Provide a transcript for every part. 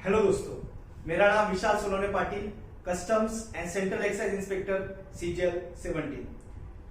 Hello दोस्तों, मेरा नाम Vishal Sonone Patil, customs and central excise inspector CGL 17।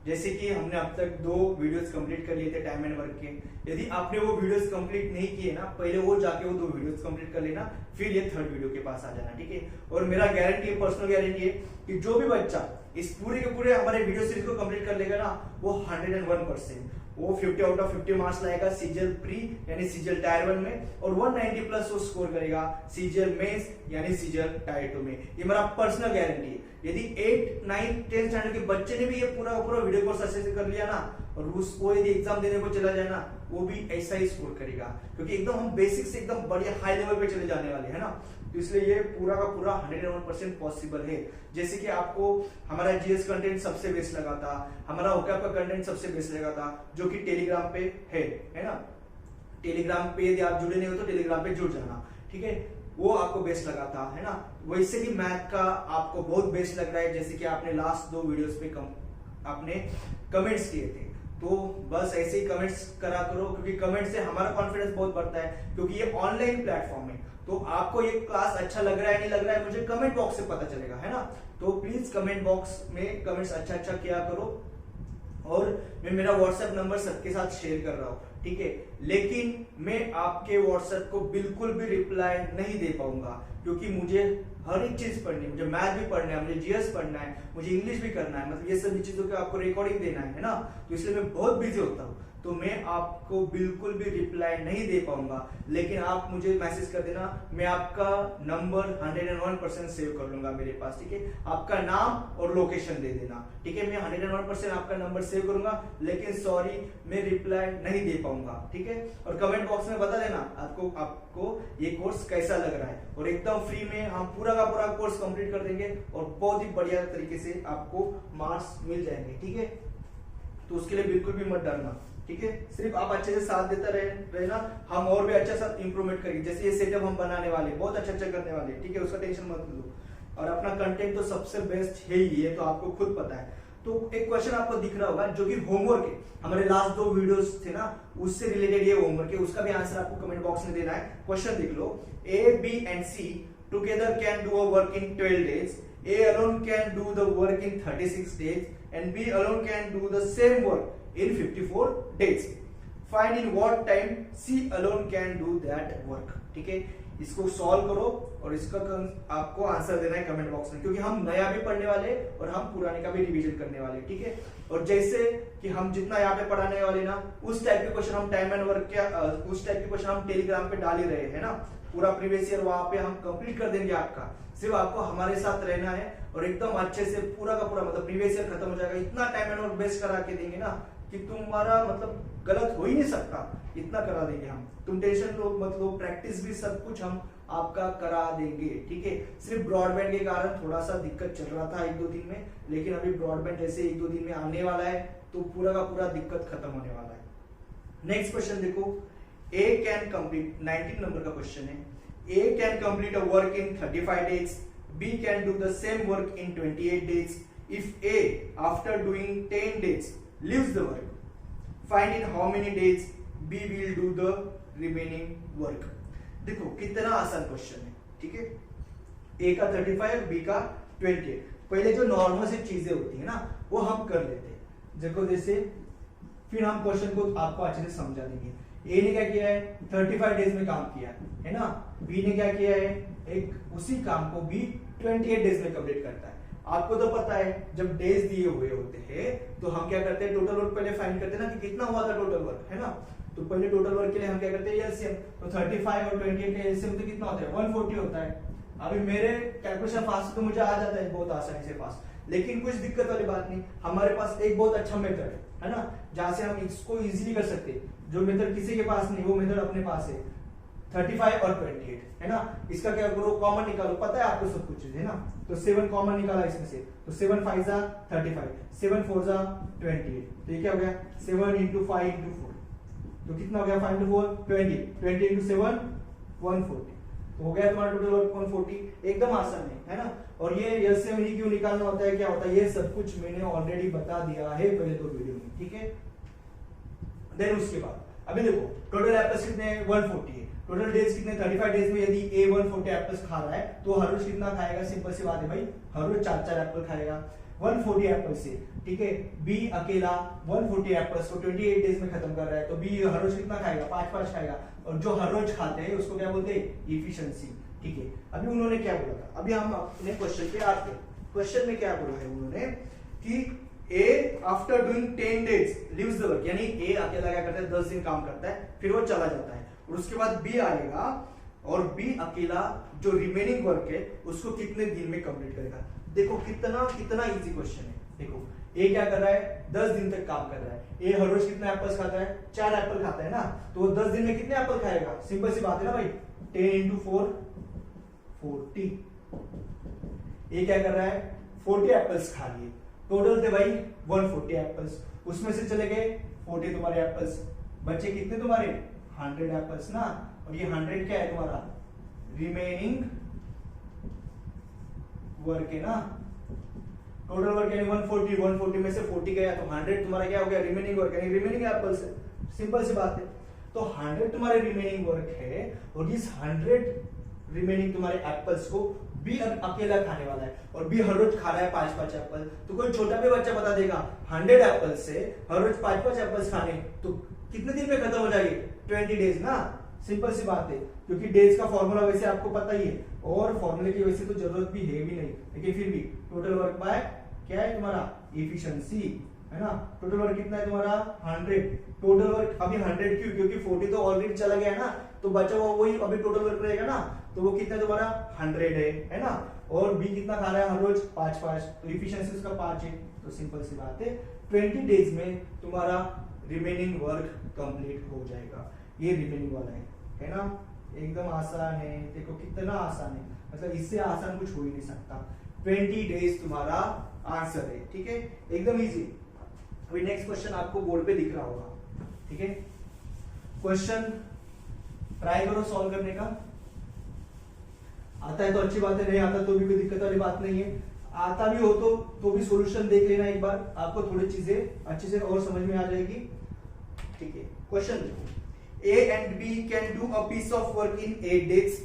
जैसे कि हमने अब तक 2 वीडियोस कंप्लीट कर लिए थे टाइम एंड वर्क के। यदि आपने वो वीडियोस कंप्लीट नहीं किए ना, पहले वो जाके वो 2 वीडियोस कंप्लीट कर लेना, फिर ये 3rd वीडियो के पास आ जाना, ठीक है। और मेरा गारंटी है, पर्सनल गारंटी है कि जो भी बच्चा इस पूरे के पूरे हमारे वीडियो सीरीज को कंप्लीट कर लेगा ना, वो 101% वो 50 आउट ऑफ 50 मार्क्स लाएगा सीजीएल प्री यानी सीजीएल टायर 1 में, और 190 प्लस वो स्कोर करेगा सीजीएल मेंस यानी सीजीएल टायर 2 में। ये मेरा पर्सनल गारंटी है। यदि 8, 9, 10 स्टैंडर्ड के बच्चे ने भी ये पूरा वीडियो कोर्स अच्छे से कर लिया ना, और उसको यदि एग्जाम देने को चला जाए ना, वो भी ऐसा ही स्कोर करेगा, क्योंकि एकदम हम बेसिक से एकदम बढ़िया हाई लेवल पे चले जाने वाले हैं ना। तो इसलिए ये पूरा का पूरा 101% पॉसिबल है। जैसे कि आपको हमारा जीएस कंटेंट सबसे बेस्ट लगा था, हमारा ओकैप का कंटेंट सबसे बेस्ट लगा था, जो कि टेलीग्राम पे है ना। टेलीग्राम पे यदि आप जुड़े नहीं हो तो टेलीग्राम पे जुड़ जाना, ठीक है। वो आपको बेस्ट लगा था, है ना। वैसे ही मैथ का आपको बहुत बेस्ट लग रहा है, जैसे कि आपने लास्ट 2 वीडियोस पे आपने कमेंट्स किए थे। तो बस ऐसे ही कमेंट्स करा करो, क्योंकि कमेंट से हमारा कॉन्फिडेंस बहुत बढ़ता है, क्योंकि ये ऑनलाइन प्लेटफॉर्म है। तो आपको ये क्लास अच्छा लग रहा है नहीं लग रहा है, मुझे कमेंट बॉक्स से पता चलेगा, है ना। तो प्लीज कमेंट बॉक्स में कमेंट्स अच्छा किया करो, और मैं मेरा व्हाट्सएप नंबर सबके साथ शेयर कर रहा हूँ, ठीक है। लेकिन मैं आपके व्हाट्सएप को बिल्कुल भी रिप्लाई नहीं दे पाऊंगा, क्योंकि मुझे हर एक चीज पढ़नी है। मुझे मैथ भी पढ़ना है, मुझे जीएस पढ़ना है, मुझे इंग्लिश भी करना है, मतलब ये सभी चीजों के आपको रिकॉर्डिंग देना है ना। तो इसलिए मैं बहुत बिजी होता हूँ, तो मैं आपको बिल्कुल भी रिप्लाई नहीं दे पाऊंगा। लेकिन आप मुझे मैसेज कर देना, मैं आपका नंबर 101% सेव कर लूंगा मेरे पास, ठीक है। आपका नाम और लोकेशन दे देना, ठीक है। मैं 101% आपका नंबर सेव करूंगा, लेकिन सॉरी मैं रिप्लाई नहीं दे पाऊंगा, ठीक है। और कमेंट बॉक्स में बता देना आपको ये कोर्स कैसा लग रहा है, और एकदम फ्री में हम पूरा का पूरा कोर्स कंप्लीट कर देंगे, और बहुत ही बढ़िया तरीके से आपको मार्क्स मिल जाएंगे, ठीक है। तो उसके लिए बिल्कुल भी मत डरना, ठीक है। सिर्फ आप अच्छे से साथ देता रहना, हम और भी अच्छा सा इंप्रूवमेंट करेंगे। जैसे ये सेटअप हम बनाने वाले, बहुत अच्छा करने वाले, ठीक है। उसका टेंशन मत लो, और अपना कंटेंट तो सबसे बेस्ट है ही, ये तो आपको खुद पता है। तो एक क्वेश्चन आपको दिख रहा होगा, जो कि होमवर्क है, हमारे लास्ट 2 वीडियोस थे ना, उससे रिलेटेड ये होमवर्क है। उसका भी आंसर आपको कमेंट बॉक्स में देना है। क्वेश्चन देख लो, A, B and C together can do a work in 12 days. A alone can do the work in 36 days and B alone can do the same work in 54 days. Find in what time C alone can do that work. ठीक है, इसको solve करो और इसका आपको answer देना है comment box में, क्योंकि हम नया भी पढ़ने वाले और हम पुराने का भी रिवीजन करने वाले, ठीक है। और जैसे कि हम जितना यहाँ पे पढ़ाने वाले ना, उस टाइप के क्वेश्चन हम टाइम एंड वर्क क्या उस टाइप के क्वेश्चन हम टेलीग्राम पे डाल ही रहे हैं ना। पूरा प्रीवियस ईयर वहां पे हम कंप्लीट कर देंगे आपका। सिर्फ आपको हमारे साथ रहना है, और एकदम अच्छे से पूरा का पूरा मतलब प्रीवियस ईयर खत्म हो जाएगा। इतना टाइम एंड वर्क बेस्ट करा के देंगे ना कि तुम्हारा मतलब गलत हो ही नहीं सकता, इतना करा देंगे हम। तुम टेंशन लो मत लो, प्रैक्टिस भी सब कुछ हम आपका करा देंगे, ठीक है। सिर्फ ब्रॉडबैंड के कारण थोड़ा सा दिक्कत चल रहा था 1-2 दिन में, लेकिन अभी ब्रॉडबैंड जैसे 1-2 दिन में आने वाला है, तो पूरा का पूरा दिक्कत खत्म होने वाला है। नेक्स्ट क्वेश्चन देखो, ए कैन कंप्लीट 19 नंबर का क्वेश्चन है। A can complete a work in 35 days. B can do the same work in 28 days. If A, after doing 10 days, leaves the work, find in how many days B will do the remaining work. देखो कितना आसान question है, ठीक है। A का 35, B का 28। पहले जो नॉर्मल सी चीजें होती है ना, वो हम कर लेते हैं। देखो जैसे फिर हम क्वेश्चन को आपको अच्छे से समझा देंगे। ए ने क्या किया है, 35 डेज में काम किया है ना। बी ने क्या किया है, एक उसी काम को बी 28 डेज में कंप्लीट करता है। आपको तो पता है, जब डेज दिए हुए होते हैं तो हम क्या करते हैं, टोटल वर्क पहले फाइंड करते हैं ना, कि कितना हुआ था टोटल वर्क, है ना। तो पहले टोटल वर्क के लिए हम क्या करते हैं, एलसीएम। तो 35 और 28 का एलसीएम तो कितना होता है, 140 होता है। अभी मेरे कैलकुलेशन फास्ट तो मुझे आ जाता है बहुत आसानी से फास्ट, लेकिन कुछ दिक्कत वाली बात नहीं, हमारे पास एक बहुत अच्छा मेथड है ना, जहां से हम इसको इजीली कर सकते हैं। जो मेथड किसी के पास नहीं, वो मेथड अपने पास है। 35 और 28 है ना, इसका क्या करो, कॉमन निकालो, पता है आपको सब कुछ है ना। तो 7 कॉमन निकाला इसमें से, तो 7 5 जा 35, 7 4 जा 28। तो ये क्या हो गया, 7 into 5 into 4, तो कितना हो गया, 5 into 4 20, 20 into 7 140। तो हो गया तुम्हारा टोटल वर्क 140। एकदम आसान है ना। और ये एलसीएम ही क्यों निकालना होता है, क्या होता है, ये सब कुछ मैंने ऑलरेडी बता दिया है पहले 2 वीडियो में, ठीक है। देन उसके बाद अभी देखो टोटल एप्पल्स कितने हैं 140 है, टोटल डेज कितने 35 डेज में यदि ए 140 एप्पल्स खा रहा है तो हर रोज कितना खाएगा, सिंपल सी बात है भाई, हर रोज 4 एप्पल खाएगा 140 एप्पल से, ठीक है। बी अकेला 140 एप्पल्स को 28 डेज में खत्म कर रहा है तो बी हर रोज कितना खाएगा, 5 खाएगा, और जो हर रोज खाते हैं उसको क्या बोलते हैं, इफिशिएंसी, ठीक है। अभी उन्होंने क्या बोला था, अभी हम अपने क्वेश्चन पे आते हैं। क्वेश्चन में क्या बोला है उन्होंने कि A after doing 10 days leaves the work, यानी ए अकेला क्या करता है 10 दिन काम करता है फिर वो चला जाता है, और उसके बाद बी आएगा और बी अकेला जो रिमेनिंग वर्क है उसको कितने दिन में कंप्लीट करेगा। देखो कितना कितना इजी क्वेश्चन है। देखो ए क्या कर रहा है 10 दिन तक काम कर रहा है, ए हर रोज कितना एप्पल्स खाता है, 4 एप्पल खाता है ना, तो वो 10 दिन में कितने एप्पल खाएगा, सिंपल सी बात है ना भाई, 10 इंटू 4 40। ए क्या कर रहा है 40 एप्पल्स खा लिए, टोटल थे भाई 140 एप्पल्स, उसमें से चले गए 40 तुम्हारे एप्पल्स, बचे कितने तुम्हारे 100 एप्पल्स ना, और ये 100 क्या है तुम्हारा रिमेनिंग वर्क है ना, टोटल वर्क यानी 140 में से 40 गया तो 100 तुम्हारा क्या हो गया, रिमेनिंग वर्क यानी रिमेनिंग एप्पल्स है, सिंपल सी बात है। तो 100 तुम्हारे रिमेनिंग वर्क है और इस 100 रिमेनिंग तुम्हारे एप्पल्स को बी अकेला खाने वाला है, और बी हर रोज खा रहा है 5 एप्पल, तो कोई छोटा भी बच्चा बता देगा 100 एप्पल से हर रोज 5 एप्पल्स खाने तो कितने दिन में खत्म हो जाएगी, 20 डेज ना, सिंपल सी बात है। क्योंकि डेज का फॉर्मूला वैसे आपको पता ही है और फॉर्मूले की वैसे तो जरूरत भी है भी नहीं, लेकिन फिर भी टोटल वर्क बाय क्या है तुम्हारा एफिशिएंसी, है ना। टोटल वर्क कितना है तुम्हारा 100, टोटल वर्क अभी 100 क्यों, क्योंकि 40 तो ऑलरेडी चला गया है ना, तो बचा हुआ वही अभी टोटल वर्क रहेगा ना, तो वो कितना तुम्हारा 100 है ना, और बी कितना खा रहा है हर रोज 5, तो एफिशिएंसी उसका 5 है, तो सिंपल सी बात है 20 डेज में तुम्हारा रिमेनिंग वर्क कंप्लीट हो जाएगा। ये रिमेनिंग वाला है ना, एकदम आसान है, देखो कितना आसान है, मतलब इससे आसान कुछ हो ही नहीं सकता। 20 डेज तुम्हारा आंसर है, ठीक है, एकदम इजी। अभी नेक्स्ट क्वेश्चन आपको बोर्ड पे दिख रहा होगा, ठीक है। क्वेश्चन ट्राई करो सॉल्व करने का, आता है तो अच्छी बात है, नहीं आता तो भी कोई दिक्कत वाली बात नहीं है, आता भी हो तो भी सॉल्यूशन देख लेना एक बार, आपको थोड़ी चीजें अच्छे से और समझ में आ जाएगी, ठीक है। क्वेश्चन देखो, A and B can do a piece of work in 8 days,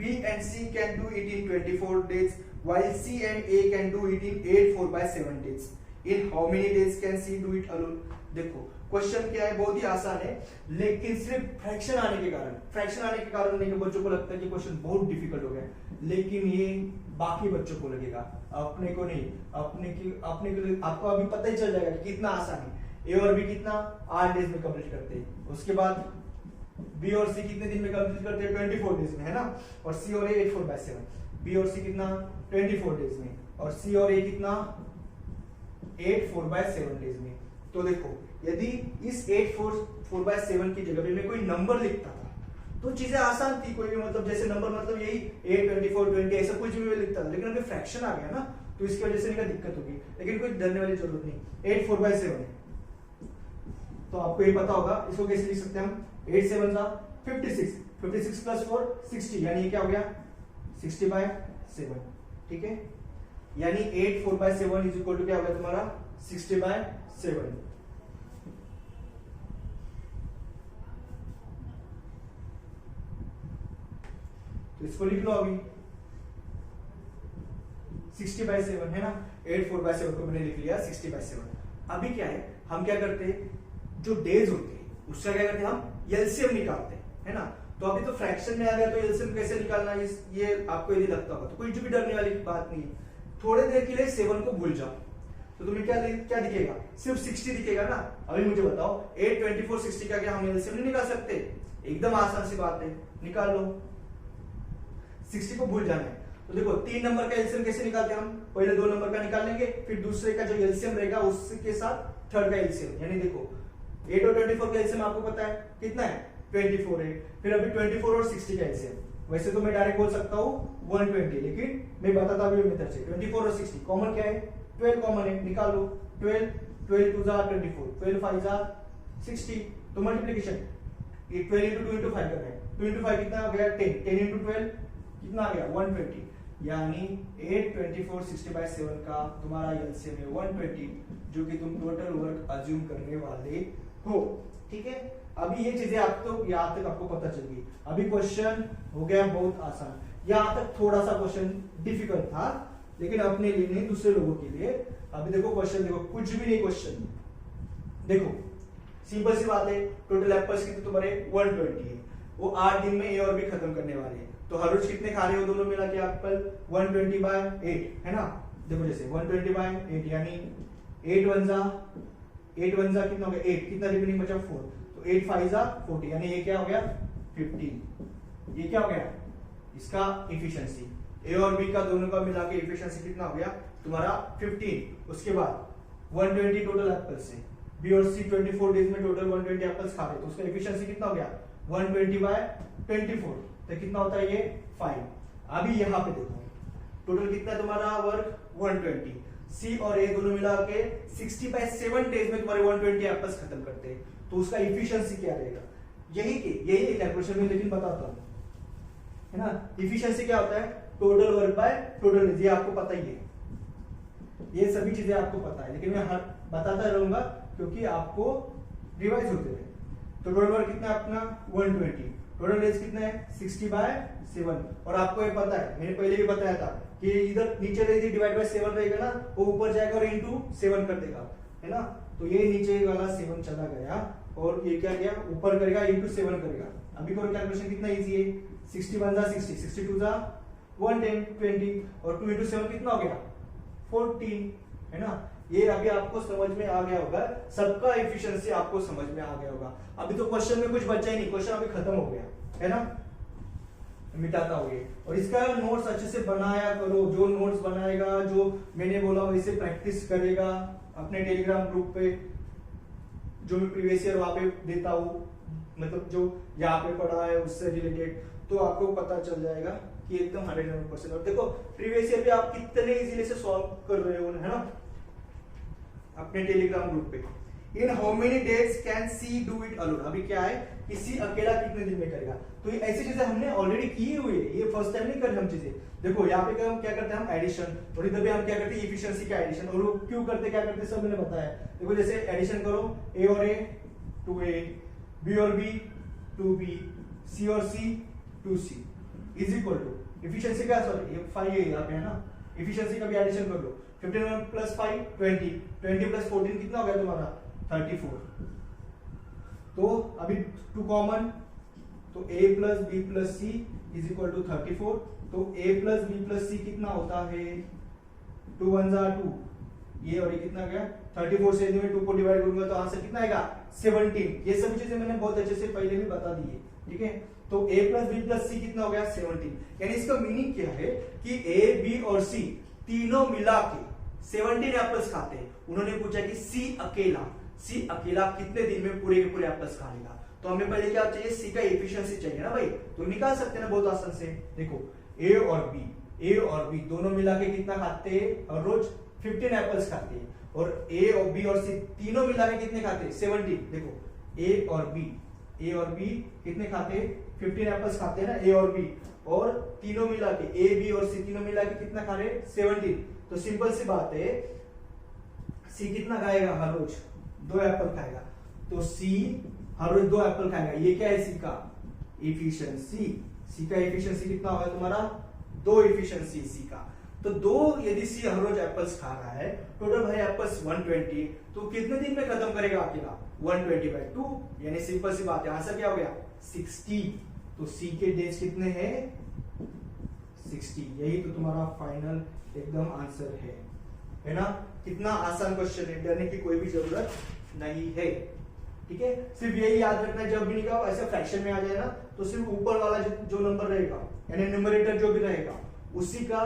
B and C can do it in 24 days, while C and A can do it in 8 4/7 days. In how many days can C do it alone? देखो question क्या है, बहुत ही आसान है, लेकिन सिर्फ fraction आने के कारण नहीं, बच्चों को लगता है कि क्वेश्चन बहुत डिफिकल्ट हो गया, लेकिन ये बाकी बच्चों को लगेगा, अपने को नहीं, अपने के लिए आपको अभी पता ही चल जाएगा कि कितना आसान है। ए और बी कितना 8 डेज में कंप्लीट करते हैं, उसके बाद बी और सी कितने दिन में कंप्लीट करते हैं 24 डेज में, है ना, और सी और ए 8 4/7, बी और सी कितना 24 डेज में, और सी और ए कितना 8 4/7 डेज में। तो देखो यदि इस 8 4/7 की जगह पे मैं कोई नंबर लिखता था तो चीजें आसान थी, कोई भी मतलब जैसे नंबर मतलब यही 8 24 20 ऐसा कुछ भी मैं लिखता था, लेकिन अभी फ्रैक्शन आ गया ना तो इसकी वजह से इनका दिक्कत होगी, लेकिन कोई डरने वाली जरूरत नहीं। 8 4/7 है तो आपको ये पता होगा, इसको कैसे लिख सकते हैं हम, 8 7 56, 56 प्लस 4 60, यानी ये क्या हो गया 60/7, ठीक है, यानी 8 4/7 इज इक्वल टू क्या हो गया तुम्हारा 60/7। तो इसको लिख लो अभी 60/7 है ना, 8 4/7 को मैंने लिख लिया 60/7। अभी क्या है, हम क्या करते हैं, जो डेज होते हैं उसका क्या करते हैं हम एलसीएम निकालते हैं, है ना। तो अभी तो फ्रैक्शन में आ गया तो एलसीएम कैसे निकालना है, ये आपको यदि लगता होगा तो कोई भी डरने वाली बात नहीं है। थोड़े देर के लिए 7 को भूल जाओ तो तुम्हें क्या दिखेगा, सिर्फ 60 दिखेगा ना। अभी मुझे बताओ 8 24 60 का क्या हम एलसीएम नहीं निकाल सकते, एकदम आसान सी बात है, निकाल लो, 60 को भूल जाना है। तो देखो 3 नंबर का एलसीएम कैसे निकालते हैं हम, पहले 2 नंबर का निकाल लेंगे, फिर दूसरे का जो एलसीएम रहेगा उसके साथ थर्ड का एलसीएम, यानी देखो 8 और 24 का एलसीएम आपको पता है कितना है 24 है, फिर अभी 24 और 60 का एलसीएम, वैसे तो मैं डायरेक्ट बोल सकता हूँ 120, लेकिन मैं बताता हूँ मेथड से। 24 और 60 कॉमन क्या है, 12 कॉमन है, निकाल लो 12 12 2 24, 12 5 60, तो मल्टीप्लिकेशन ये 12 into 2 into 5 कर रहे हैं, 2 into 5 कितना हो गया 10, 10 into 12 कितना आ गया 120, यानी 8 24 60/7 का तुम्हारा एलसीएम है 120, जो कि तुम टोटल वर्क अज्यूम करने वाले हो, ठीक है। अभी ये चीजें आप तो यहाँ तक आपको पता चल गई। अभी क्वेश्चन हो गया बहुत आसान, यहाँ तक थोड़ा सा क्वेश्चन डिफिकल्ट था, लेकिन अपने लिए नहीं दूसरे लोगों के लिए। अभी देखो क्वेश्चन, देखो कुछ भी नहीं क्वेश्चन, देखो सिंपल सी बात है, टोटल एप्पल्स कितने तुम्हारे 120 है, वो 8 दिन में ए और बी खत्म करने वाले हैं, तो हर रोज कितने खा रहे हो दोनों मिला के एप्पल 120/8 है ना। देखो जैसे 120/8 यानी 8 वन जा कितना हो गया 8, कितना रिमेनिंग बचा 4, तो 8 5 जा 40 यानी ये क्या हो गया 15। ये क्या हो गया इसका इफिशिएंसी, ए और बी का दोनों का मिला के इफिशिएंसी कितना हो गया तुम्हारा 15। उसके बाद 120 टोटल एप्पल्स है, बी और सी 24 डेज में टोटल 120 एप्पल्स खा रहे, तो उसका एफिशिएंसी कितना हो गया 120/24, तो कितना होता है ये 5। अभी यहाँ पे देखो टोटल कितना है तुम्हारा वर्क 120, सी और ए दोनों मिला के 60/7 डेज में तुम्हारे 120 एप्पल्स खत्म करते हैं, तो उसका इफिशिएंसी क्या रहेगा, यही कैलकुलेशन में लेकिन बताता हूँ है ना। इफिशिएंसी क्या होता है total work by total days, ये आपको पता ही है, ये सभी चीजें आपको पता है, लेकिन मैं हर बताता रहूंगा क्योंकि आपको रिवाइज होते रहे। तो टोटल वर्क कितना है अपना 120, टोटल डेज कितना है 60/7, और आपको ये पता है मैंने पहले भी बताया था कि इधर नीचे यदि डिवाइड बाय 7 रहेगा ना, वो ऊपर जाएगा और इनटू 7 कर देगा है ना, तो ये नीचे वाला 7 चला गया और ये क्या गया ऊपर करेगा इनटू 7 करेगा। अभी करो कैलकुलेशन कितना इजी है, 60 1 जा 60, 62 जा 110 20 और 2 into 7 कितना हो गया 14 है ना। ये अभी आपको समझ में आ गया होगा, सबका एफिशिएंसी आपको समझ में आ गया होगा। अभी तो क्वेश्चन में कुछ बचा ही नहीं, क्वेश्चन अभी खत्म हो गया है ना, मिटाता हो ये। और इसका नोट्स अच्छे से बनाया करो, जो नोट्स बनाएगा जो मैंने बोला वैसे प्रैक्टिस करेगा अपने टेलीग्राम ग्रुप पे, जो मैं प्रीवियस ईयर वहां पे देता हूँ, मतलब जो यहाँ पे पढ़ा है उससे रिलेटेड, तो आपको पता चल जाएगा कि एकदम 100%। और देखो प्रीवियस ईयर भी आप कितने इजीली से सॉल्व कर रहे हो है ना अपने टेलीग्राम ग्रुप पे। In how many days can see do it alone, अभी क्या है कि सी अकेला कितने दिन में करेगा, तो ये ऐसी चीजें हमने ऑलरेडी की हुई है, ये फर्स्ट टाइम नहीं कर रहे हम चीजें। देखो यहाँ पे हम क्या करते हैं हम एडिशन, और इधर भी हम क्या करते हैं एफिशिएंसी का एडिशन, और वो क्यों करते क्या करते सब मैंने बताया। देखो जैसे एडिशन करो ए और ए 2a, बी और बी 2b, सी और C 2c is equal to efficiency का सॉरी 5 है यहाँ पे है ना, एफिशिएंसी का भी एडिशन कर लो 15 प्लस 5 20, 20 प्लस 14 कितना हो गया तुम्हारा 34। तो अभी 2 कॉमन, तो a plus B plus C is equal to 34, तो a plus B plus C कितना होता है 2 1 जा 2, ये और ये कितना गया 34 से मैं 2 को डिवाइड करूंगा तो आंसर कितना आएगा 17। ये सभी चीजें मैंने बहुत अच्छे से पहले भी बता दी है, ठीक है। तो a plus B plus C कितना हो गया 17, यानी इसका मीनिंग क्या है कि a बी और c तीनों मिला के 17 एप्पल्स खाते हैं। उन्होंने पूछा कि सी अकेला कितने दिन में पूरे के पूरे एप्पल्स खा लेगा, तो हमें पहले क्या चाहिए सी का एफिशिएंसी चाहिए ना भाई, तो निकाल सकते हैं ना बहुत आसान से। देखो ए और बी दोनों मिला के कितना खाते हैं हर रोज 15 एप्पल्स खाते हैं, और ए और बी और सी तीनों मिला के कितने खाते हैं 17। देखो ए और बी कितने खाते हैं 15 एप्पल्स खाते हैं ना ए और बी, और तीनों मिला के ए बी और सी तीनों मिला के कितना खा रहे हैं 17। तो सिंपल सी बात है सी कितना खाएगा हर रोज 2 एप्पल खाएगा, तो सी हर रोज 2 एप्पल खाएगा। ये क्या है सी का एफिशिएंसी, सी का एफिशिएंसी कितना होगा तुम्हारा 2 एफिशिएंसी सी का। तो 2 यदि सी हर रोज एप्पल्स खा रहा है, टोटल भाई एप्पल्स 120, तो कितने दिन में खत्म करेगा अकेला 120/2, यानी सिंपल सी बात है आंसर क्या हो गया 60। तो सी के डेज कितने हैं 60, यही तो तुम्हारा फाइनल एकदम आंसर है ना। कितना आसान क्वेश्चन है, डरने की कोई भी जरूरत नहीं है, ठीक है। सिर्फ यही याद रखना है जब भी निकालो ऐसे फ्रैक्शन में आ जाए ना, तो सिर्फ ऊपर वाला जो नंबर रहेगा यानी न्यूमरेटर जो भी रहेगा उसी का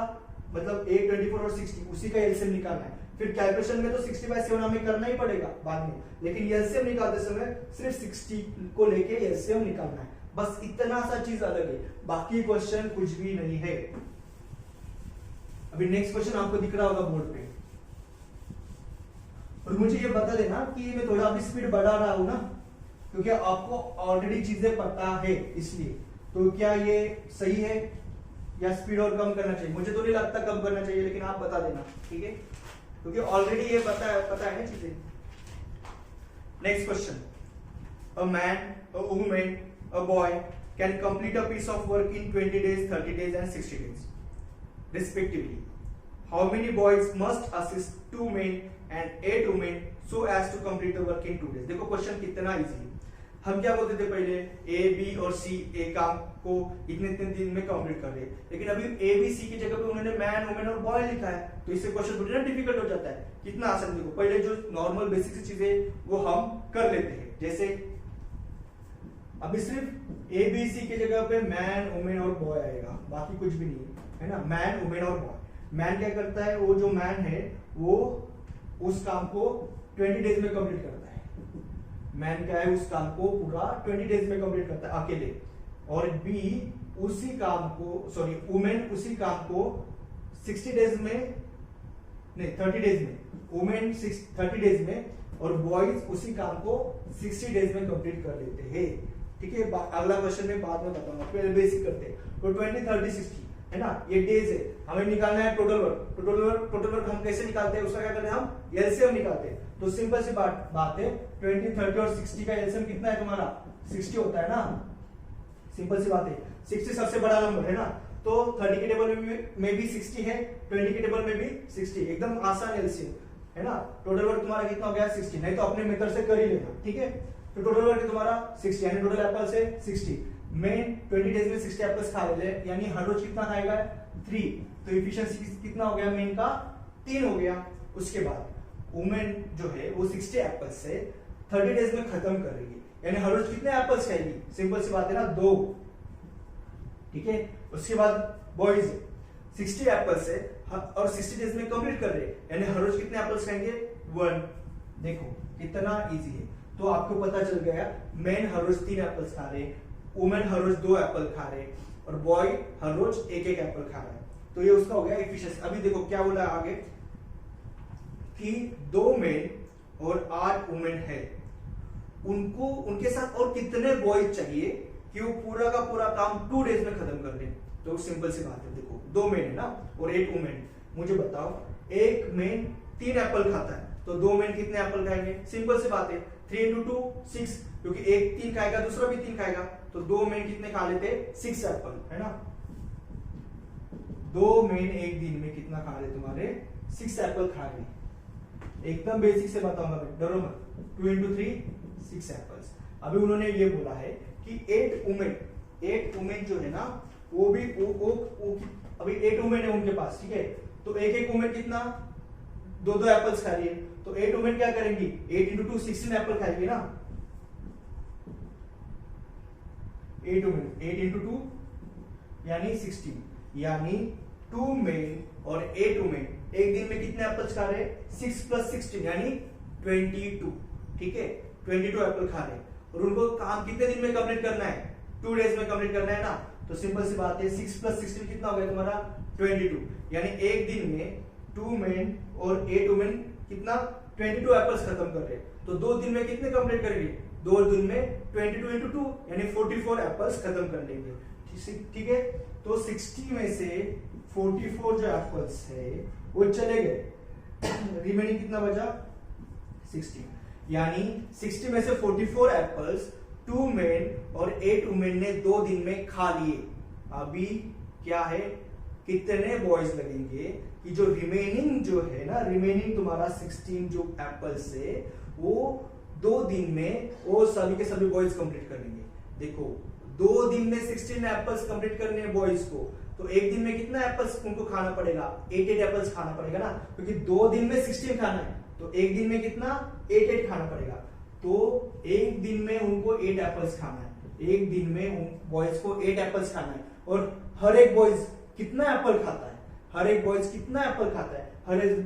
मतलब 8 24 और 60 उसी का एलसीएम निकालना है। फिर कैलकुलेशन में तो 60/7 हमें करना ही पड़ेगा बाद में, लेकिन एलसीएम निकालते समय सिर्फ 60 को लेके एलसीएम निकालना है, बस इतना सा चीज अलग है, बाकी क्वेश्चन कुछ भी नहीं है। अभी नेक्स्ट क्वेश्चन आपको दिख रहा होगा बोर्ड पे, और मुझे ये बता देना कि मैं थोड़ा अभी स्पीड बढ़ा रहा हूं ना, क्योंकि आपको ऑलरेडी चीजें पता है इसलिए। तो क्या ये सही है या स्पीड और कम करना चाहिए? मुझे तो नहीं लगता कम करना चाहिए, लेकिन आप बता देना, ठीक है, क्योंकि ऑलरेडी ये पता है ना चीजें। Next question, a man a woman, a boy can complete a piece of work in 20 days, 30 days and 60 days respectively. How many boys must assist 2 men and 8 women so as to complete the work in 2 days? देखो question कितना easy है। हम क्या बोलते थे पहले, A B और सी ए काम को इतने इतने दिन में कंप्लीट कर रहे हैं, लेकिन अभी ए बी सी की जगह पे उन्होंने मैन वुमेन और बॉय लिखा है, तो इससे क्वेश्चन थोड़ी ना डिफिकल्ट हो जाता है। कितना आसान, देखो पहले जो नॉर्मल बेसिक सी चीजें वो हम कर लेते हैं, जैसे अभी सिर्फ ए बी सी की जगह पे मैन वुमेन और बॉय आएगा, बाकी कुछ भी नहीं है ना। मैन वुमेन और बॉय, मैन क्या करता है, वो जो मैन है वो उस काम को 20 डेज में कंप्लीट करता है। मैन क्या है, उस काम को पूरा 20 डेज में कंप्लीट करता है अकेले, और बी उसी काम को, सॉरी वुमेन उसी काम को 60 डेज में, नहीं 30 डेज में, वुमेन 30 डेज में और बॉयज उसी काम को 60 डेज में कंप्लीट कर लेते हैं। ठीक है, अगला क्वेश्चन में बाद में बताऊंगा, पहले बेसिक करते हैं। तो 20 30 60 है ना, ये डेज है, हमें निकालना है टोटल वर्क। टोटल वर्क हम कैसे निकालते हैं, उसका क्या करते हैं, हम एलसीएम निकालते हैं। तो सिंपल सी बात है, 20 30 और 60 का एलसीएम कितना है तुम्हारा, 60 होता है ना। सिंपल सी बात है, 60 सबसे बड़ा नंबर है ना, तो 30 के टेबल में भी 60 है, 20 के टेबल में भी 60, एकदम आसान एलसीएम है ना। टोटल वर्क तुम्हारा कितना हो गया, 60, नहीं तो अपने मेथड से कर ही लेना। ठीक है, तो टोटल वर्क तुम्हारा 60, यानी टोटल एप्पल्स है 60। मेन 20 डेज में 60 एप्पल्स खा ले, यानी हर रोज कितना खाएगा, 3, तो एफिशिएंसी कितना हो गया, मेन का 3 हो गया। उसके बाद वुमेन जो है वो 60 एप्पल्स से 30 डेज में खत्म कर रही है, यानी हर रोज कितने एप्पल्स खाएगी, सिंपल सी बात है ना, 2। ठीक है, उसके बाद बॉयज 60 एप्पल्स है और 60 डेज में कंप्लीट कर रहे हैं, यानी हर रोज कितने एप्पल्स खाएंगे, 1। देखो कितना इजी है, तो आपको पता चल गया, मैन हर रोज 3 एप्पल्स खा रहे, वुमेन हर रोज 2 एप्पल खा रहे और बॉय हर रोज एक एप्पल खा रहा है। तो ये उसका हो गया एफिशिएंसी। अभी देखो क्या बोला आगे कि 2 मेन और 8 वुमेन है, उनको उनके साथ और कितने बॉयज चाहिए कि वो पूरा का पूरा काम 2 डेज में खत्म कर दें। तो सिंपल सी बात है, देखो 2 मेन है ना और 8 वुमेन, मुझे बताओ एक मेन 3 एप्पल खाता है, तो 2 मेन कितने एप्पल खाएंगे, सिंपल सी बात है, 3 × 2 6, क्योंकि एक 3 खाएगा दूसरा भी 3 खाएगा, तो 2 मेन कितने खा लेते, 6 एप्पल है ना। 2 मेन एक दिन में कितना खा रहे, तुम्हारे 6 एप्पल खा रहे। एकदम बेसिक से बताऊंगा मैं, डरो मत। 2 × 3 6 एप्पल्स। अभी उन्होंने ये बोला है कि 8 वुमेन जो है ना, वो भी वो अभी 8 वुमेन है उनके पास, ठीक है, तो एक वुमेन कितना 2 एप्पल्स खा रही है, तो 8 वुमेन क्या करेंगी, 8 × 2 16 एप्पल खाएगी ना। 8 वुमेन 8 × 2 यानी 16, यानी 2 मेन और 8 वुमेन एक दिन में कितने एप्पल्स खा रहे, 6 + 16 यानी 22। ठीक है, 22 एप्पल खा रहे, और उनको काम कितने दिन में कंप्लीट करना है, 2 डेज में कंप्लीट करना है ना। तो सिंपल सी बात है, 6 + 16 कितना हो गया तुम्हारा, 22, यानी एक दिन में 2 मेन और 8 वुमेन कितना 22 एप्पल्स खत्म कर रहे हैं। तो 2 दिन में कितने कंप्लीट करेंगे, 2 दिन में 22 × 2 यानी 44 एप्पल्स खत्म कर लेंगे। ठीक है, तो 60 में से 44 जो एप्पल्स है वो चले गए, रिमेनिंग कितना बचा, 60, यानी 60 में से 44 एप्पल्स 2 मेन और 8 वुमेन ने 2 दिन में खा लिए। अभी क्या है, कितने बॉयज लगेंगे कि जो रिमेनिंग जो है ना, रिमेनिंग तुम्हारा 16 जो एप्पल्स है वो 2 दिन में वो सभी के सभी बॉयज कंप्लीट कर लेंगे। देखो 2 दिन में 16 एप्पल्स कंप्लीट करने हैं बॉयज को, तो एक दिन में कितना एप्पल्स उनको खाना पड़ेगा, 8 एप्पल्स खाना पड़ेगा ना, क्योंकि 2 दिन में 16 खाना है, तो एक दिन में कितना 8 खाना पड़ेगा। तो एक दिन में उनको 8 एप्पल्स खाना है, एक दिन में बॉयज को 8 एप्पल्स खाना है। और हर एक बॉयज कितना एप्पल खाता है, हर एक बॉयज कितना एप्पल खाता है,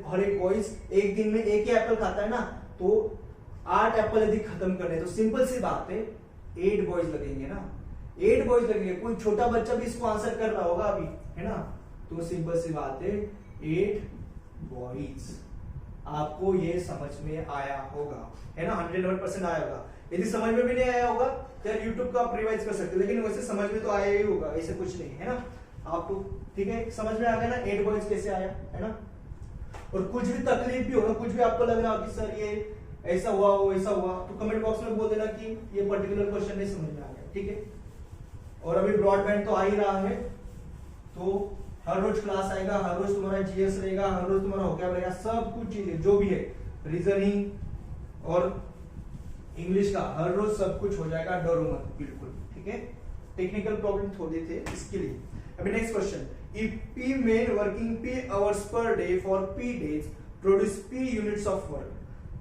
हर एक बॉयज एक दिन में एक ही एप्पल खाता है ना, तो 8 एप्पल यदि खत्म करने, तो सिंपल सी बात है 8 बॉयज लगेंगे ना, 8 बॉयज लगेंगे। कोई छोटा बच्चा भी इसको आंसर कर रहा होगा अभी, है ना, तो सिंपल सी बात है 8 बॉयज। आपको ये समझ में आया होगा, है ना, 100% आया होगा। यदि समझ में भी नहीं आया होगा तो यार यूट्यूब का आप रिवाइज कर सकते हो, लेकिन वैसे समझ में तो आया ही होगा, ऐसे कुछ नहीं है ना आपको। ठीक है, समझ में आ गया ना 8 बॉयज कैसे आया, है ना। और कुछ भी तकलीफ भी होगा, कुछ भी आपको लग रहा हो कि सर ये ऐसा हुआ वो ऐसा हुआ, तो कमेंट बॉक्स में बोल देना कि ये पर्टिकुलर क्वेश्चन नहीं समझ में आ गया, ठीक है। और अभी ब्रॉडबैंड तो आ ही रहा है, तो हर रोज क्लास आएगा, हर रोज तुम्हारा जीएस रहेगा, हर रोज तुम्हारा वोकैब रहेगा, सब कुछ चीजें जो भी है, रीजनिंग और इंग्लिश का हर रोज सब कुछ हो जाएगा, डरो मत बिल्कुल, ठीक है। टेक्निकल प्रॉब्लम थोड़े थे इसके लिए। अभी next question, if P men working P hours per day for P days produce P units of work,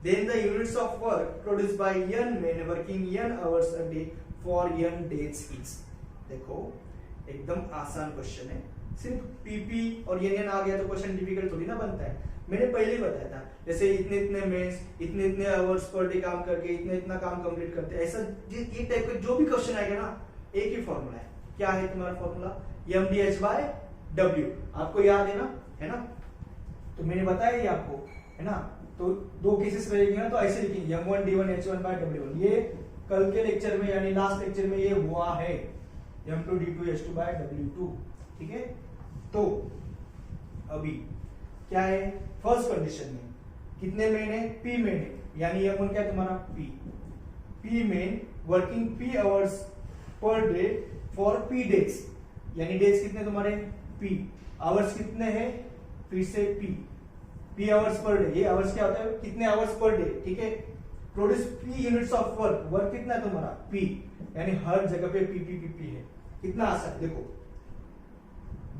then the units of work produced by n men working n hours a day for n days is। देखो एकदम आसान question है, सिर्फ PP और N आ गया तो question difficult थोड़ी ना बनता है। मैंने पहले ही बताया था, जैसे इतने इतने मेंस इतने इतने आवर्स पर डे काम करके इतने इतना काम कंप्लीट करते हैं, ऐसा ये टाइप का जो भी क्वेश्चन आएगा ना, एक ही फॉर्मूला है। क्या है तुम्हारा फॉर्मूला? mdh/w, आपको याद है ना, तो मैंने बताया ही आपको, है ना। तो दो केसेस रहेंगे ना, तो ऐसे लिखेंगे m1d1h1/w1। ये कल के लेक्चर में यानी लास्ट लेक्चर में ये हुआ है, m2d2h2/w2, ठीक है। तो अभी क्या है, फर्स्ट कंडीशन में कितने मेन है? P मेन है, यानी m1 क्या तुम्हारा P main working P hours per day for P days, यानी डेज कितने तुम्हारे P, आवर्स कितने हैं फिर से P आवर्स पर डे, ये आवर्स क्या होता है, कितने आवर्स पर डे, ठीक है। Produce P units of work, work कितना है तुम्हारा P, यानी हर जगह पे P है, कितना आसान। देखो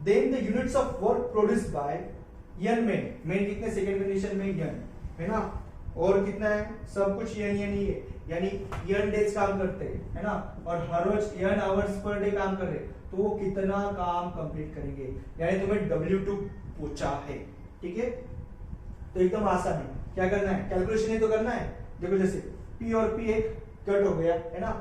then the units of work produced by n men कितने, सेकंड कंडीशन में n है ना, और कितना है, सब कुछ n ही है, यानी n डेज काम करते हैं, है ना, और हर रोज n आवर्स पर डे काम कर रहे हैं, तो वो कितना काम कंप्लीट करेंगे, यानी तुम्हें W2 पूछा है, ठीक है। तो एकदम आसान है, क्या करना है, कैलकुलेशन ही तो करना है। देखो जैसे P और P एक कट हो गया, है ना,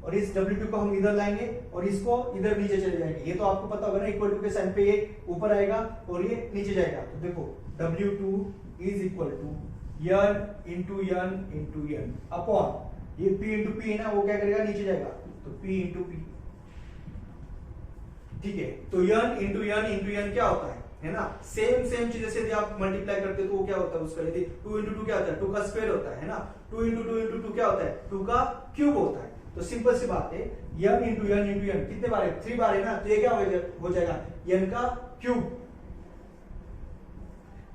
और इस W2 को हम इधर लाएंगे और इसको इधर नीचे चले जाएंगे, ये तो आपको पता होगा ना, इक्वल टू के साइन पे ये ऊपर आएगा और ये नीचे जाएगा। तो देखो W2 is equal to n into n upon ये P इंटू P है ना, वो क्या करेगा, नीचे जाएगा, तो P इंटू P, ठीक है। तो n इंटू n क्या होता है ना, सेम चीज जैसे यदि आप मल्टीप्लाई करते हो तो वो क्या होता है उसका, यदि 2 इंटू 2 क्या होता है, 2 का स्क्वायर होता है ना, 2 इंटू 2 इंटू 2 क्या होता है, 2 का क्यूब होता है। तो सिंपल सी बात है, n इंटू n कितने बार है, 3 बार है ना, तो ये क्या हो जाएगा n का क्यूब,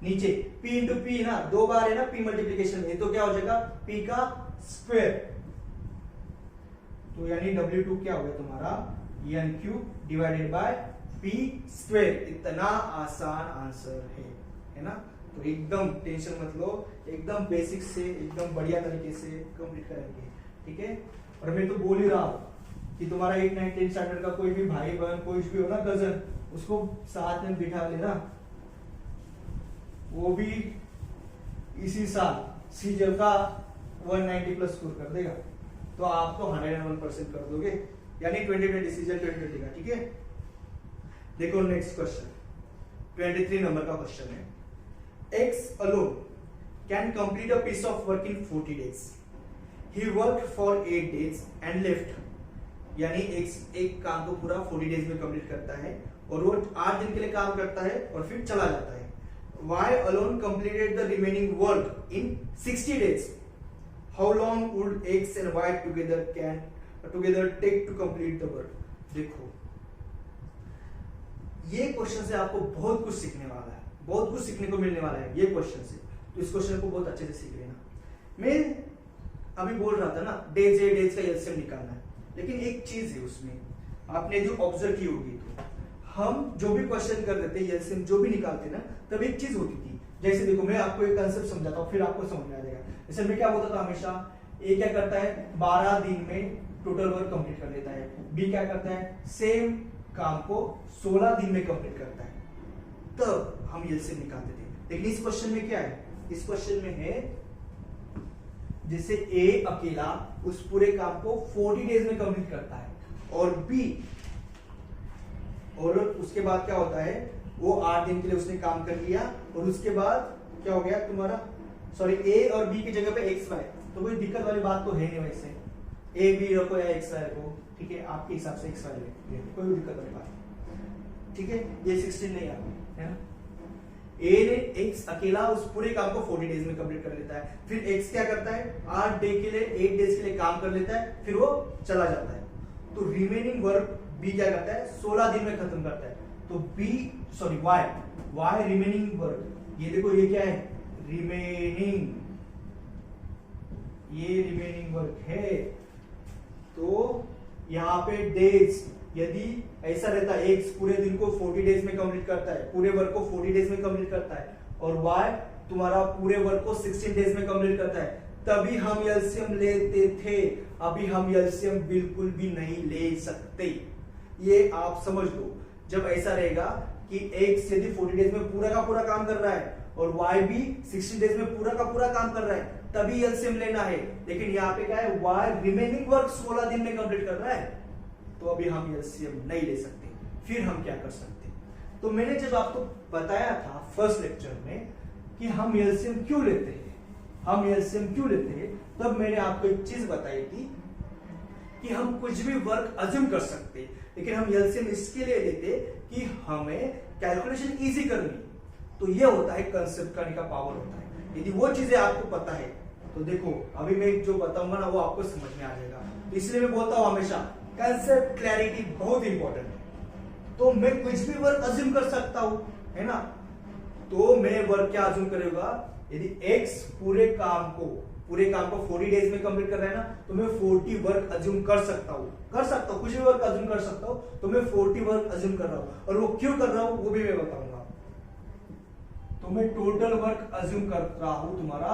नीचे p इंटू p ना 2 बार है ना, p मल्टीप्लीकेशन में, तो क्या हो जाएगा p का स्क्वायर, तो यानी W2 क्या हो गया तुम्हारा n cube divided by p square. इतना आसान आंसर है ना। तो एकदम टेंशन मत लो, एकदम बेसिक से एकदम बढ़िया तरीके से कंप्लीट करेंगे, ठीक है। और मैं तो बोल ही रहा हूं कि तुम्हारा 8, 9, 10 स्टैंडर्ड का कोई भी भाई बहन कोई भी हो ना, कजन, उसको साथ में बिठा लेना, वो भी इसी साल सीजल का 190 प्लस स्कोर कर देगा, तो आप तो 101% कर दोगे, यानी 2020 सीजल 2020 का, ठीक है। देखो नेक्स्ट क्वेश्चन 23 नंबर का क्वेश्चन है, X alone can complete a piece of work in 40 days. He worked for 8 days and left. यानी एक काम को पूरा 40 डेज में कंप्लीट करता है और वो 8 दिन के लिए काम करता है और फिर चला जाता है। Y alone completed the remaining work in 60 days. How long would X and Y together take to complete the work? देखो ये क्वेश्चन से आपको बहुत कुछ सीखने वाला है, बहुत कुछ सीखने को मिलने वाला है ये क्वेश्चन से, तो इस क्वेश्चन को बहुत अच्छे से सीख लेना। मैं अभी बोल रहा था ना, डेज का एलसीएम निकालना है, लेकिन एक चीज है उसमें, आपने जो ऑब्जर्व की होगी, तो हम जो भी क्वेश्चन कर देते हैं एलसीएम जो भी निकालते ना, तब एक चीज होती थी, जैसे देखो मैं आपको एक कंसेप्ट समझाता हूँ फिर आपको समझ में आ जाएगा। जैसे मैं क्या बोलता था हमेशा, ए क्या करता है 12 दिन में टोटल वर्क कंप्लीट कर लेता है, बी क्या करता है सेम काम को 16 दिन में कंप्लीट करता है, तब हम एलसीएम निकालते थे। लेकिन इस क्वेश्चन में क्या है, इस क्वेश्चन में है जैसे ए अकेला उस पूरे काम को 40 डेज में कंप्लीट करता है और बी, और उसके बाद क्या होता है वो 8 दिन के लिए उसने काम कर लिया और उसके बाद क्या हो गया तुम्हारा, सॉरी ए और बी की जगह पे एक्स वाई, तो कोई दिक्कत वाली बात तो है नहीं, वैसे ए बी रखो या एक्स वाई रखो, ठीक है, आपके हिसाब से एक्स वाई ले, कोई दिक्कत वाली बात, ठीक है। ये 16 नहीं आती है ना। ए ने एक्स अकेला उस पूरे काम को 40 डेज में कंप्लीट कर लेता है, फिर एक्स क्या करता है 8 डेज के लिए काम कर लेता है, फिर वो चला जाता है। तो रिमेनिंग वर्क बी क्या करता है 16 दिन में खत्म करता है। तो वाई रिमेनिंग वर्क, ये देखो ये क्या है रिमेनिंग, ये रिमेनिंग वर्क है। तो यहाँ पे डेज, यदि ऐसा रहता है एक्स पूरे दिन को 40 डेज में कंप्लीट करता है, पूरे वर्क को 40 डेज में कंप्लीट करता है, और वाई तुम्हारा पूरे वर्क को 16 डेज में कंप्लीट करता है, तभी हम एलसीएम लेते थे। अभी हम एलसीएम बिल्कुल भी नहीं ले सकते, ये आप समझ लो। जब ऐसा रहेगा कि एक्स यदि 40 डेज में पूरा का पूरा काम कर रहा है और वाई भी 60 डेज में पूरा का पूरा काम कर रहा है, तभी एलसीएम लेना है। लेकिन यहाँ पे क्या है वाई रिमेनिंग वर्क 16 दिन में कंप्लीट कर रहा है, तो अभी हम एलसीएम नहीं ले सकते। फिर हम क्या कर सकते? तो मैंने जब आपको बताया था फर्स्ट लेक्चर में कि हम एलसीएम क्यों लेते हैं, तब मैंने आपको एक चीज बताई थी कि हम कुछ भी वर्क अज्यूम कर सकते, लेकिन हम एलसीएम इसके लिए लेते कि हमें कैलकुलेशन इजी करनी। तो ये होता है कंसेप्ट करने का पावर होता है। यदि वो चीजें आपको पता है तो देखो अभी मैं जो बताऊंगा ना वो आपको समझ में आ जाएगा। तो इसलिए मैं बोलता हूं हमेशा कंसेप्ट क्लैरिटी बहुत इंपॉर्टेंट है। तो मैं कुछ भी वर्क अज्यूम कर सकता हूं, है ना। तो मैं वर्क क्या अज्यूम करूंगा, यदि x पूरे काम को 40 डेज में कंप्लीट कर रहा है ना, तो मैं 40 वर्क अज्यूम कर सकता हूं, कुछ भी वर्क अज्यूम कर सकता हूं। तो मैं 40 वर्क अज्यूम कर रहा हूं, और वो क्यों कर रहा हूं वो भी मैं बताऊंगा। तो मैं टोटल वर्क अज्यूम कर रहा हूं तुम्हारा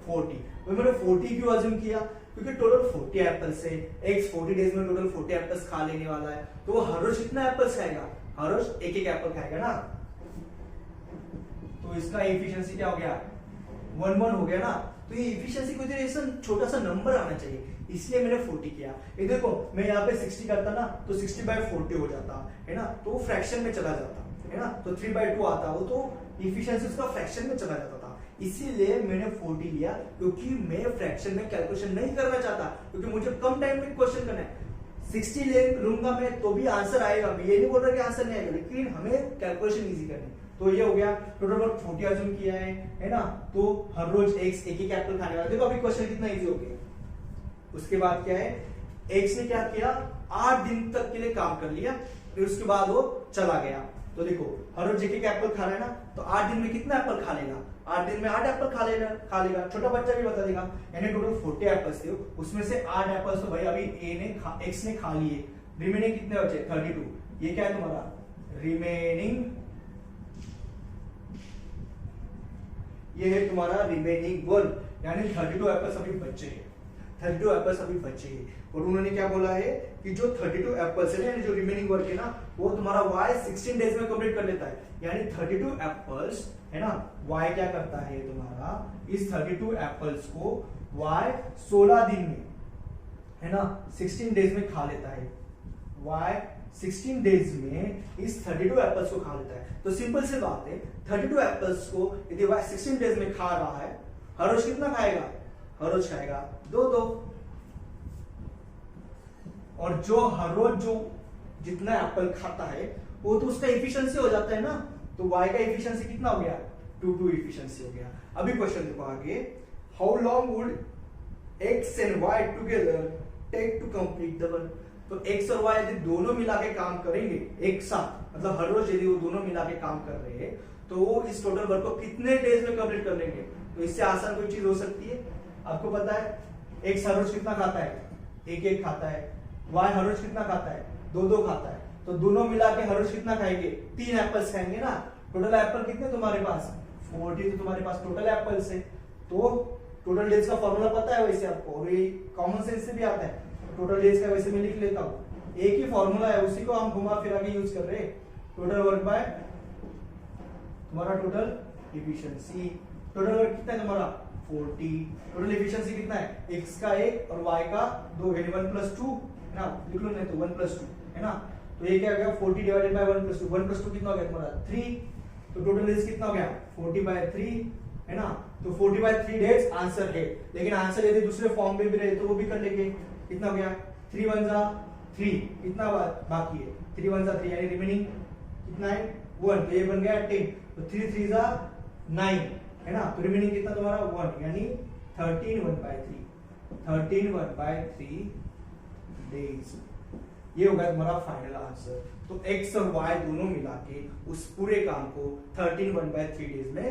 40। तो मैंने 40 क्यों अज्यूम किया, क्योंकि टोटल 40 एप्पल्स है, x 40 डेज में टोटल 40 एप्पल्स खा लेने वाला है, तो वो हर रोज कितना एप्पल्स खाएगा, हर रोज एक एप्पल खाएगा ना। तो इसका एफिशिएंसी क्या हो गया 1 हो गया ना। तो ये एफिशिएंसी को ऐसा छोटा सा नंबर आना चाहिए, इसलिए मैंने 40 किया। ये देखो मैं यहाँ पे 60 करता ना तो 60/40 हो जाता है ना, तो वो फ्रैक्शन में चला जाता है ना। तो 3/2 आता, वो तो एफिशिएंसी उसका फ्रैक्शन में चला जाता था। इसीलिए मैंने 40 लिया, क्योंकि मैं फ्रैक्शन में कैलकुलेशन नहीं करना चाहता, क्योंकि मुझे कम टाइम में क्वेश्चन करना है। 60 ले लूंगा मैं तो भी आंसर आएगा, मैं ये नहीं बोल रहा कि आंसर नहीं आएगा, लेकिन हमें कैलकुलेशन इजी करनी। तो ये हो गया टोटल वर्क 40 अज्यूम किया है ना। तो हर रोज एक्स एक एप्पल खाने वाला, देखो अभी क्वेश्चन कितना इजी हो गया। उसके बाद क्या है, एक्स ने क्या किया 8 दिन तक के लिए काम कर लिया, फिर उसके बाद वो चला गया। तो देखो हर रोज एक एप्पल खा रहा है ना, तो 8 दिन में कितना एप्पल खा लेगा, 8 दिन में 8 एप्पल खा लेगा। छोटा बच्चा भी बता देगा। यानी टोटल 40 एप्पल्स थे, उसमें से 8 एप्पल्स तो भाई अभी एक्स ने खा लिए, रिमेनिंग कितने बचे 32। ये क्या है तुम्हारा रिमेनिंग, ये है तुम्हारा रिमेनिंग वर्क, यानी 32 एप्पल्स अभी बचे हैं, 32 एप्पल्स अभी बचे हैं। और उन्होंने क्या बोला है कि जो 32 एप्पल्स है ना, जो रिमेनिंग वर्क है ना, वो तुम्हारा वाई 16 डेज में कंप्लीट कर लेता है। यानी 32 एप्पल्स है ना, वाई क्या करता है तुम्हारा, इस 32 एप्पल्स को वाई 16 दिन में है ना 16 डेज में खा लेता है। वाई 16 डेज में इस 32 एप्पल्स को खा लेता है। तो सिंपल सी बात है, 32 एप्पल्स को यदि वाई 16 डेज में खा रहा है, हर रोज कितना खाएगा, हर रोज खाएगा 2। और जो हर रोज जो जितना एप्पल खाता है वो तो उसका एफिशिएंसी हो जाता है ना। तो y का एफिशिएंसी कितना हो गया 2 एफिशिएंसी हो गया। अभी क्वेश्चन देखो आगे, how long would x and y together take to complete the work. तो x और y यदि दोनों मिला के काम करेंगे एक साथ, मतलब हर रोज यदि वो दोनों मिला के काम कर रहे हैं, तो वो इस टोटल वर्क को कितने डेज में कंप्लीट कर लेंगे। तो इससे आसान कोई चीज हो सकती है, आपको पता है x हर रोज कितना खाता है, एक खाता है। y हर रोज कितना खाता है, 2 खाता है। तो दोनों मिला के हर रोज कितना खाएंगे, 3 एप्पल्स खाएंगे ना। टोटल एप्पल कितने तुम्हारे पास 40, तो तुम्हारे पास टोटल एप्पल्स है। तो टोटल डेज का फॉर्मूला पता है वैसे आपको, और ये कॉमन सेंस से भी आता है। टोटल डेज का वैसे मैं लिख लेता हूँ, एक ही फॉर्मूला है, उसी को हम घुमा फिरा के यूज कर रहे हैं। टोटल वर्क बाय तुम्हारा टोटल एफिशिएंसी। टोटल वर्क कितना है तुम्हारा 40, टोटल एफिशिएंसी कितना है, x का 1 और y का 2, यानी 1+2 है ना। लिख लो नहीं तो 1+2 है ना। तो ये क्या हो गया 40 डिवाइडेड बाय 1+2, 1+2 कितना हो गया तुम्हारा 3। तो टोटल डेज कितना हो गया 40/3 है ना। तो 40/3 डेज आंसर है। लेकिन आंसर यदि दूसरे फॉर्म में भी रहे तो वो भी कर लेंगे। कितना हो गया 3 1 जा 3, कितना बाकी है 3 1 जा 3, यानी रिमेनिंग कितना है 1, तो ये बन गया 10, तो 3 3 जा 9 है ना, तो रिमेनिंग कितना तुम्हारा 1, यानी 13 1/3 डेज। ये होगा तुम्हारा फाइनल आंसर। तो x और y दोनों मिला के उस पूरे काम को 13 1/3 डेज में